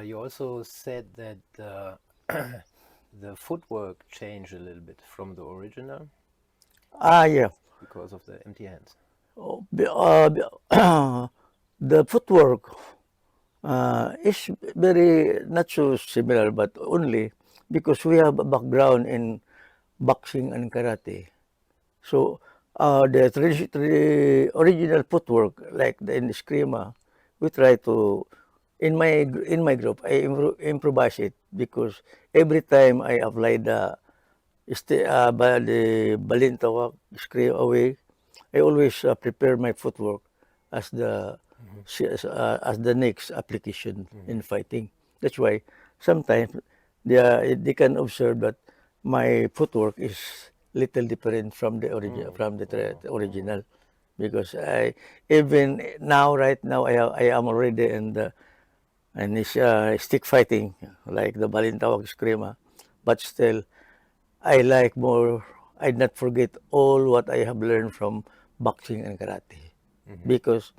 you also said that the footwork changed a little bit from the original Yeah. because of the empty hands. The footwork is very not so similar, but only because we have a background in boxing and karate. So the original footwork, like in the Eskrima, we try to in my group I improvise it because every time I apply the Balintawak scream away, I always prepare my footwork as the Mm-hmm. as the next application Mm-hmm. in fighting. That's why sometimes they can observe that my footwork is little different from the Mm-hmm. original because I even now right now I am already in the and it's stick fighting like the Balintawak Eskrima, but still I like more. I not forget all what I have learned from boxing and karate, Mm-hmm. because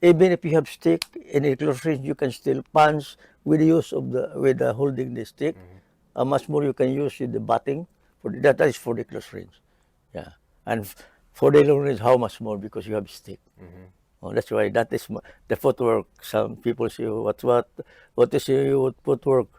even if you have stick in a close range, you can still punch with the use of the holding the stick. Mm-hmm. Much more you can use with the batting that is for the close range. Yeah, and for the long range, how much more because you have stick. Mm-hmm. Oh, that's why that is the footwork. Some people say, what is your footwork?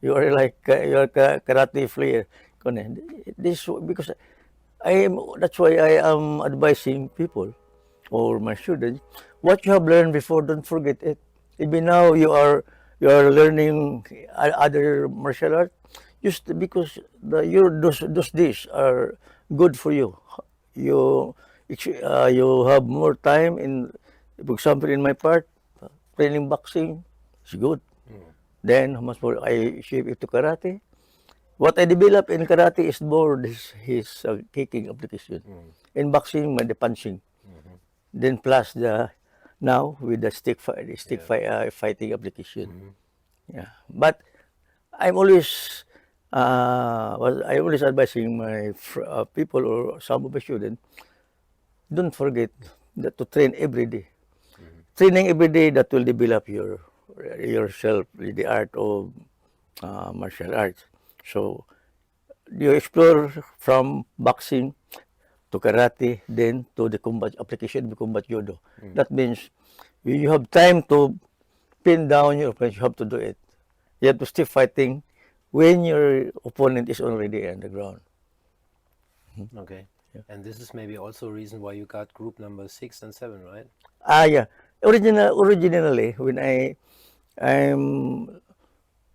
You are like you are karate player. This because I am. That's why I am advising people or my students. What you have learned before, don't forget it. Even now you are learning other martial art. Just because those days are good for you. You you have more time in, for example, in my part, training boxing is good. Mm-hmm. Then how much more I shift it to karate. What I develop in karate is more his kicking application. Mm-hmm. In boxing, the punching. Mm-hmm. Then plus the now with the Yeah. fighting application. Mm-hmm. Yeah, but I'm always I always advising my people or some of my students, don't forget that to train every day. Mm-hmm. Training every day that will develop yourself with the art of martial arts. So you explore from boxing to karate, then to the combat application of combat judo. Mm-hmm. That means you have time to pin down your opponent. You have to do it. You have to still fighting when your opponent is already on the ground. Okay. Yeah. And this is maybe also a reason why you got group number 6 and 7, right? Yeah. Originally, when I'm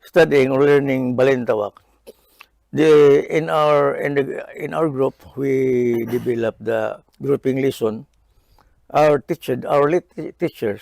studying or learning Balintawak, in our group we developed the grouping lesson. Our late teachers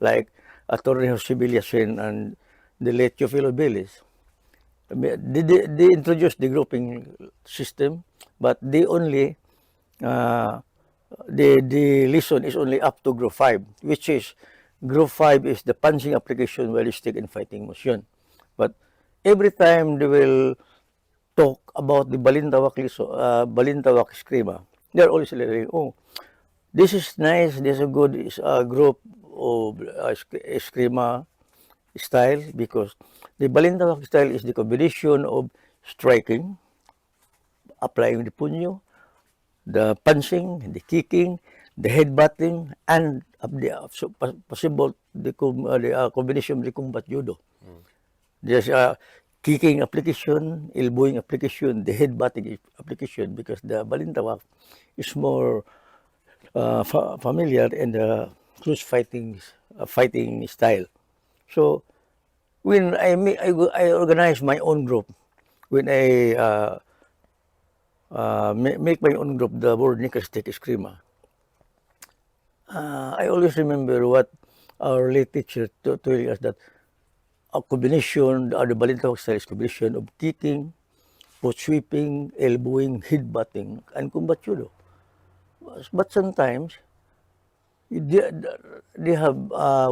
like Attorney Jose Villasen and the late Teofilo Billis, they introduced the grouping system, but they only uh, the lesson is only up to group 5, which is group 5 is the punching application, ballistic and fighting motion. But every time they will talk about the Balintawak Eskrima, they're always like, oh, this is nice, this is a good group of Eskrima style because the Balintawak style is the combination of striking, applying the punyo, the punching, the kicking, the headbutting, and so possible the combination of the combat judo. Mm-hmm. There's a kicking application, elbowing application, the headbutting application because the Balintawak is more familiar in the close fighting style. So when I organize my own group, when I make my own group, the word Nickelstick Eskrima, I always remember what our late teacher told us that a combination, the Balintawak style is combination of kicking, foot sweeping, elbowing, headbutting, and combat judo. But sometimes they, they have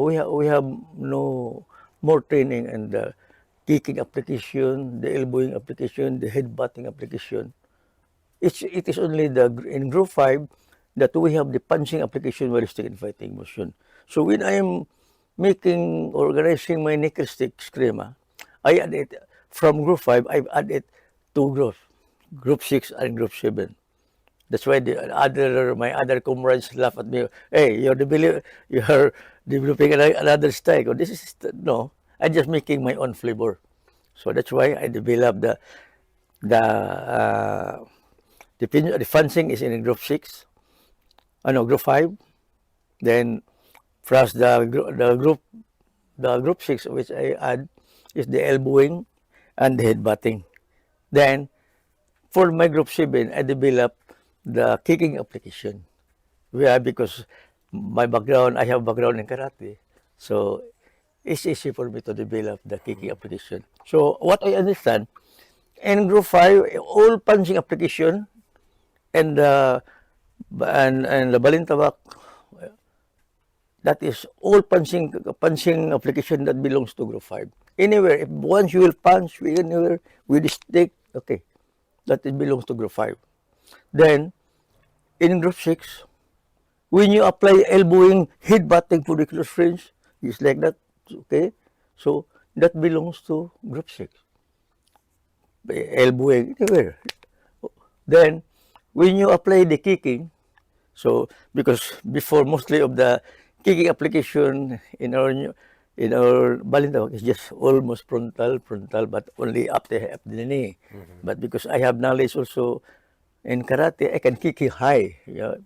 we have no more training in the kicking application, the elbowing application, the headbutting application. It is only the in group 5 that we have the punching application, ballistic and fighting motion. So organizing my Nickelstick screamer, I added from group 5, I've added 2 groups, group 6 and group 7. That's why my other comrades laugh at me. Hey, you're developing another style. Oh, this is no. I'm just making my own flavor. So that's why I developed the fencing is in group 6. No, group 5. Then plus the group 6 which I add is the elbowing and the headbutting. Then for my group 7, I developed the kicking application. Because I have background in karate, so it's easy for me to develop the kicking application. So what I understand, in group 5, all punching application and the Balintawak, that is all punching application that belongs to group 5. Anywhere, if once you will punch anywhere with the stick, okay, that it belongs to group 5. Then in group 6, when you apply elbowing, headbutting for the close range, it's like that, okay? So that belongs to group 6. Elbowing anywhere. Then when you apply the kicking, so because before mostly of the kicking application in our Balintawak is just almost frontal, but only up the knee. But because I have knowledge also in karate, I can kick it high,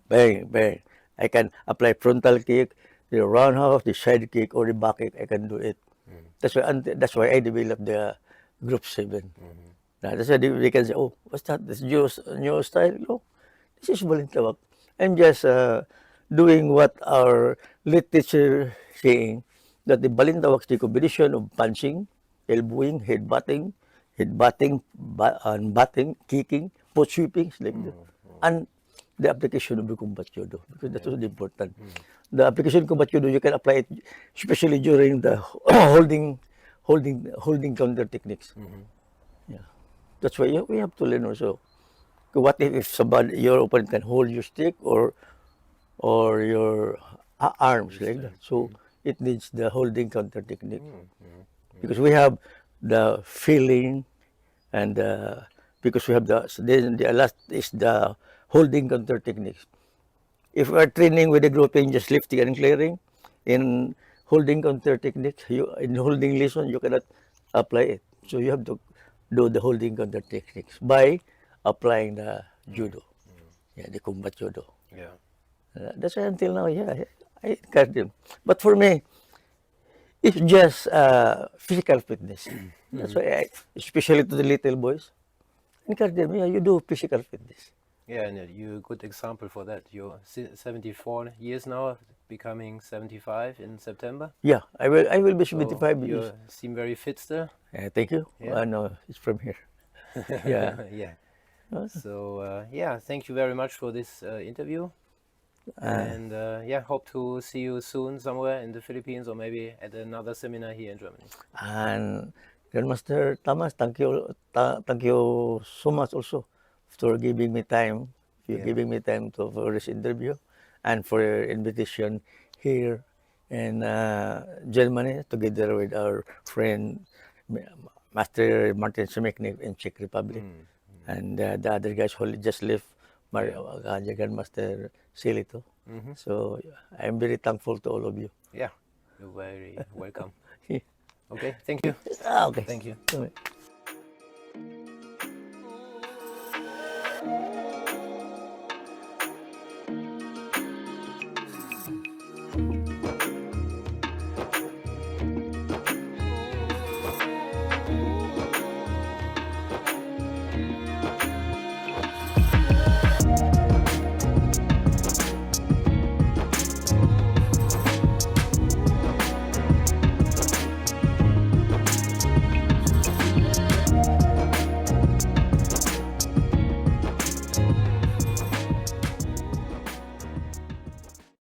bang, bang. I can apply frontal kick, the roundhouse, the side kick, or the back kick. I can do it. That's why I developed the group 7. That's why they can say, oh, what's that? This new style? No, this is Balintawak. I'm just doing what our lead teacher saying, that the Balintawak is the combination of punching, elbowing, headbutting, and batting, kicking, foot sweeping, like that. And the application of the combat judo, because that's also important. The application of combat judo, you can apply it especially during the holding counter techniques. Yeah, that's why we have to learn also. What if somebody, your opponent can hold your stick or your arms like that? So it needs the holding counter technique, because we have the feeling and because we have the last is the holding counter techniques. If we are training with the grouping, just lifting and clearing, in holding counter techniques, in holding lesson, you cannot apply it. So you have to do the holding counter techniques by applying the judo, the combat judo. Yeah. That's why until now, I encourage them. But for me, it's just physical fitness. That's why, especially to the little boys, encourage them. Yeah, you do physical fitness. Yeah, and you're a good example for that. You're 74 years now, becoming 75 in September. Yeah, I will be So 75 you years. seem very fit still. Thank you. Yeah. No, it's from here. Yeah. Yeah. So thank you very much for this interview. And hope to see you soon somewhere in the Philippines or maybe at another seminar here in Germany. And Grandmaster Thomas, thank you so much also for giving me time. Giving me time for this interview and for your invitation here in Germany together with our friend Master Martin Schmidt-Herzog in Czech Republic, and the other guys who just left, Grandmaster Silito. So I'm very thankful to all of you. Yeah, you're very welcome. Okay, thank you. Okay. Thank you. Okay.